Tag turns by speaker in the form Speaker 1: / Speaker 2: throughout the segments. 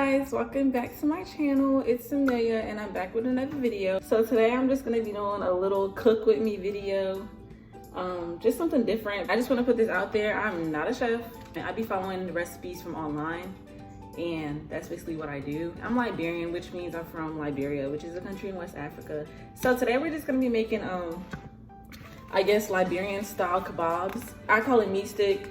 Speaker 1: guys, welcome back to my channel. It's Amelia and I'm back with another video. So today I'm just gonna be doing a little cook with me video, just something different. I just want to put this out there. I'm not a chef. I be following the recipes from online and that's basically what I do. I'm Liberian, which means I'm from Liberia, which is a country in West Africa. So today we're just gonna be making I guess Liberian style kebabs. I call it meat stick.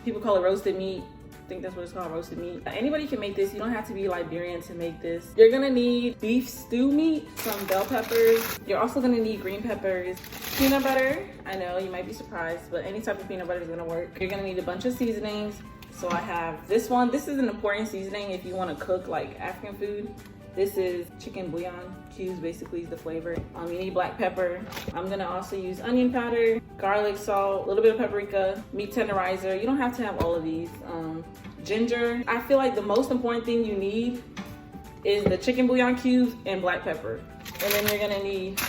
Speaker 1: People call it roasted meat. I think that's what it's called, roasted meat. Anybody can make this. You don't have to be Liberian to make this. You're gonna need beef stew meat, some bell peppers. You're also gonna need green peppers, peanut butter. I know you might be surprised, but any type of peanut butter is gonna work. You're gonna need a bunch of seasonings. So I have this one. This is an important seasoning if you wanna cook like African food. This is chicken bouillon cubes, basically is the flavor. You need black pepper. I'm gonna also use onion powder, garlic, salt, a little bit of paprika, meat tenderizer. You don't have to have all of these. Ginger. I feel like the most important thing you need is the chicken bouillon cubes and black pepper. And then you're gonna need,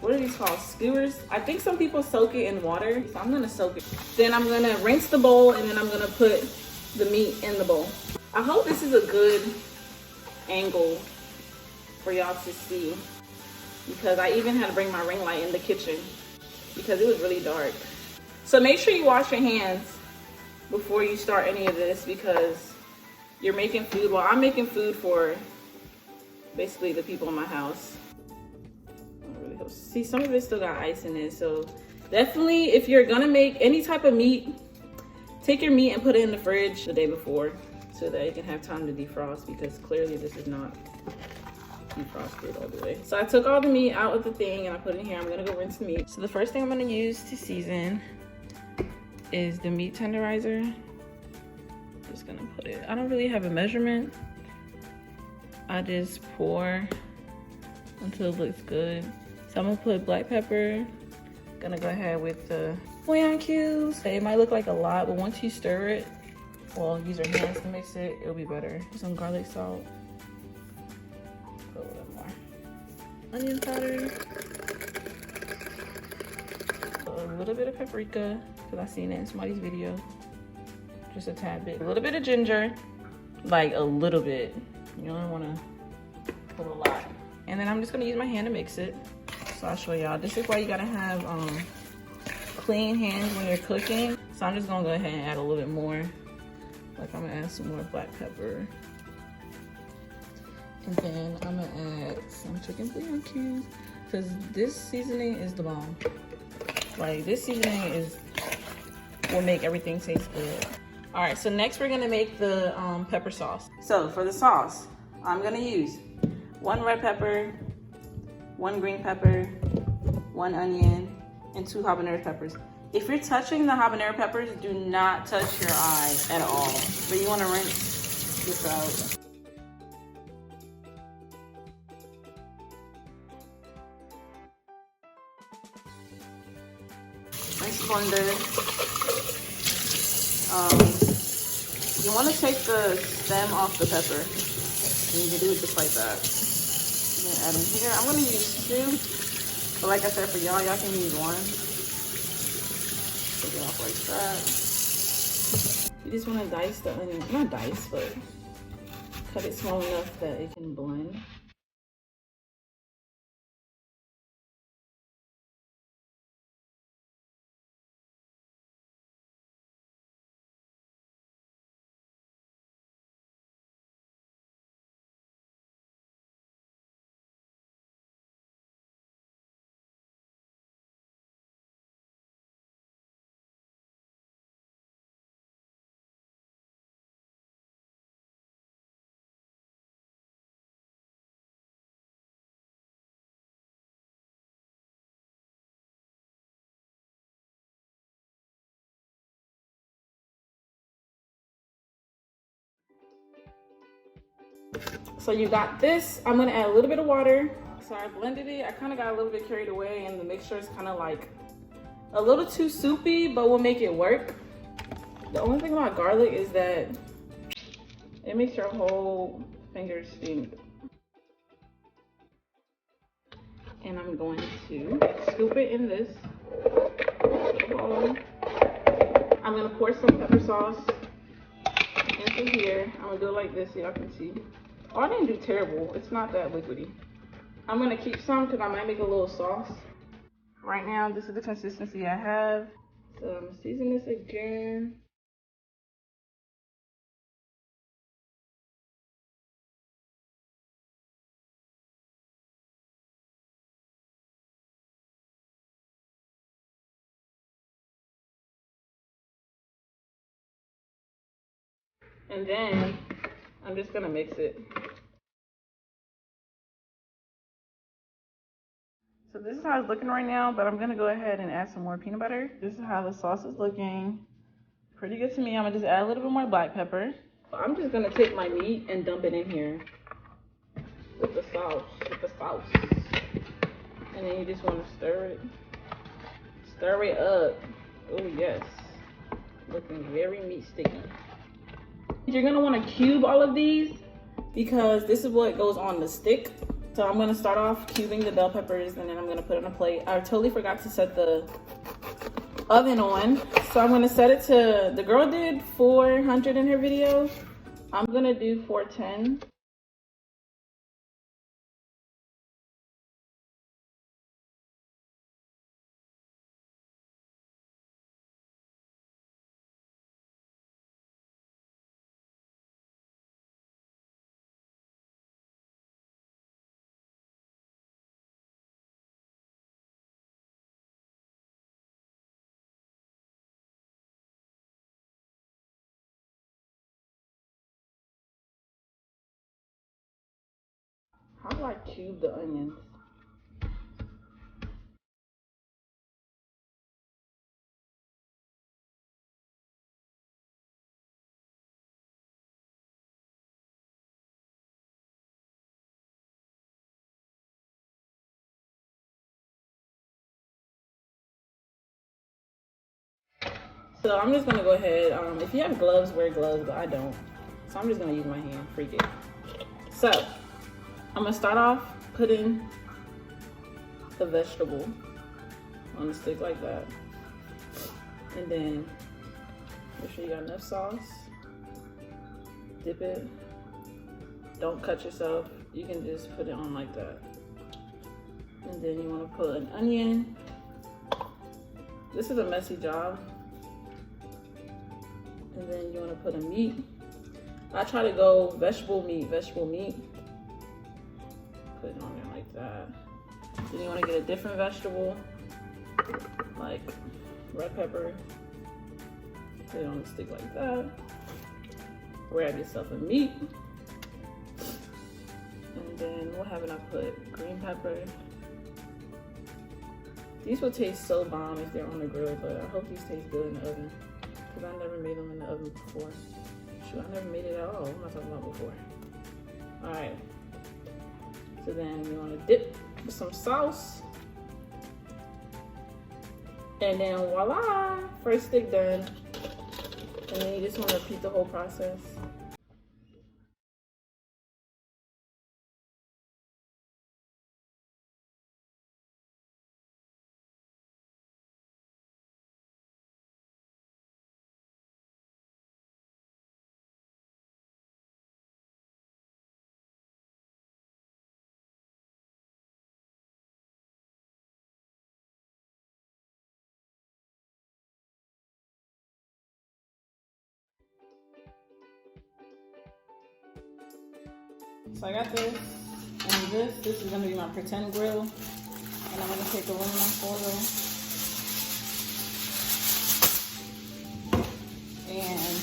Speaker 1: what are these called? Skewers? I think some people soak it in water, so I'm gonna soak it. Then I'm gonna rinse the bowl and then I'm gonna put the meat in the bowl. I hope this is a good angle for y'all to see, because I even had to bring my ring light in the kitchen because it was really dark. So make sure you wash your hands before you start any of this, because you're making food. Well, I'm making food for basically the people in my house. See, some of it still got ice in it, so definitely if you're gonna make any type of meat, take your meat and put it in the fridge the day before so that you can have time to defrost, because clearly this is not defrosted all the way. So I took all the meat out of the thing and I put it in here. I'm gonna go rinse the meat. So the first thing I'm gonna use to season is the meat tenderizer. Just gonna put it, I don't really have a measurement. I just pour until it looks good. So I'm gonna put black pepper. Gonna go ahead with the bouillon cubes. It might look like a lot, but once you stir it, well, use your hands to mix it, it'll be better. Some garlic salt. Put a little more. Onion powder. A little bit of paprika, because I seen it in somebody's video. Just a tad bit. A little bit of ginger, like a little bit. You don't want to put a lot. And then I'm just gonna use my hand to mix it. So I'll show y'all. This is why you gotta have clean hands when you're cooking. So I'm just gonna go ahead and add a little bit more. Like I'm gonna add some more black pepper. And then I'm gonna add some chicken bouillon cubes, because this seasoning is the bomb. Like this seasoning will make everything taste good. All right, so next we're gonna make the pepper sauce. So for the sauce, I'm gonna use 1 red pepper, 1 green pepper, 1 onion, and 2 habanero peppers. If you're touching the habanero peppers, do not touch your eye at all. But you wanna rinse this out. Nice blender. You want to take the stem off the pepper, and you can do it just like that. I'm gonna add in here. I'm gonna use 2, but like I said, for y'all can use 1. Take it off like that. You just want to dice the onion, not dice, but cut it small enough that it can blend. So you got this. I'm gonna add a little bit of water. So I blended it. I kind of got a little bit carried away and the mixture is kind of like a little too soupy, but we'll make it work. The only thing about garlic is that it makes your whole fingers stink. And I'm going to scoop it in this bowl. I'm gonna pour some pepper sauce dump it here. I'm gonna do it like this so y'all can see. Oh, I didn't do terrible. It's not that liquidy. I'm gonna keep some because I might make a little sauce. Right now, this is the consistency I have. So I'm gonna season this again. And then I'm just gonna mix it. So this is how it's looking right now, but I'm gonna go ahead and add some more peanut butter. This is how the sauce is looking. Pretty good to me. I'm gonna just add a little bit more black pepper. I'm just gonna take my meat and dump it in here with the sauce, And then you just wanna stir it up. Oh yes, looking very meat sticky. You're gonna wanna cube all of these because this is what goes on the stick. So I'm gonna start off cubing the bell peppers and then I'm gonna put it on a plate. I totally forgot to set the oven on. So I'm gonna set it to, the girl did 400 in her video. I'm gonna do 410. How do I cube the onions? So I'm just gonna go ahead, if you have gloves, wear gloves, but I don't. So I'm just gonna use my hand, freak it. So I'm gonna start off putting the vegetable on the stick like that. And then make sure you got enough sauce. Dip it. Don't cut yourself. You can just put it on like that. And then you wanna put an onion. This is a messy job. And then you wanna put a meat. I try to go vegetable meat. Put it on there like that. Then you wanna get a different vegetable, like red pepper. Put it on the stick like that. Grab yourself a meat. And then what haven't I put? Green pepper. These will taste so bomb if they're on the grill, but I hope these taste good in the oven. Because I never made them in the oven before. Shoot, I never made it at all. What am I talking about before? Alright. So then you want to dip with some sauce. And then voila! First stick done. And then you just want to repeat the whole process. So I got this, and this is gonna be my pretend grill. And I'm gonna take aluminum foil and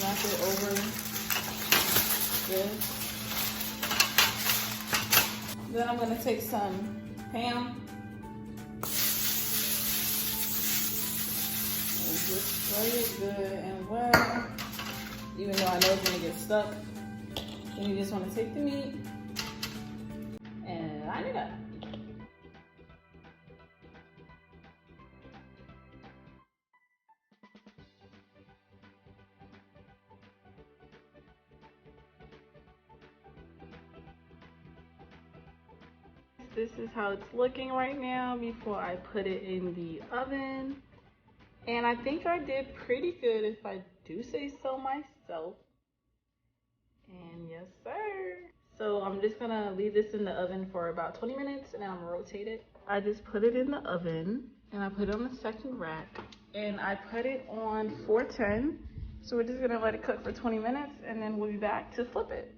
Speaker 1: wrap it over this. Then I'm gonna take some ham and just spray it good and well, even though I know it's gonna get stuck. Then you just want to take the meat and line it up. This is how it's looking right now before I put it in the oven. And I think I did pretty good if I do say so myself. And yes, sir. So I'm just gonna leave this in the oven for about 20 minutes and then I'm gonna rotate it. I just put it in the oven and I put it on the second rack and I put it on 410. So we're just gonna let it cook for 20 minutes and then we'll be back to flip it.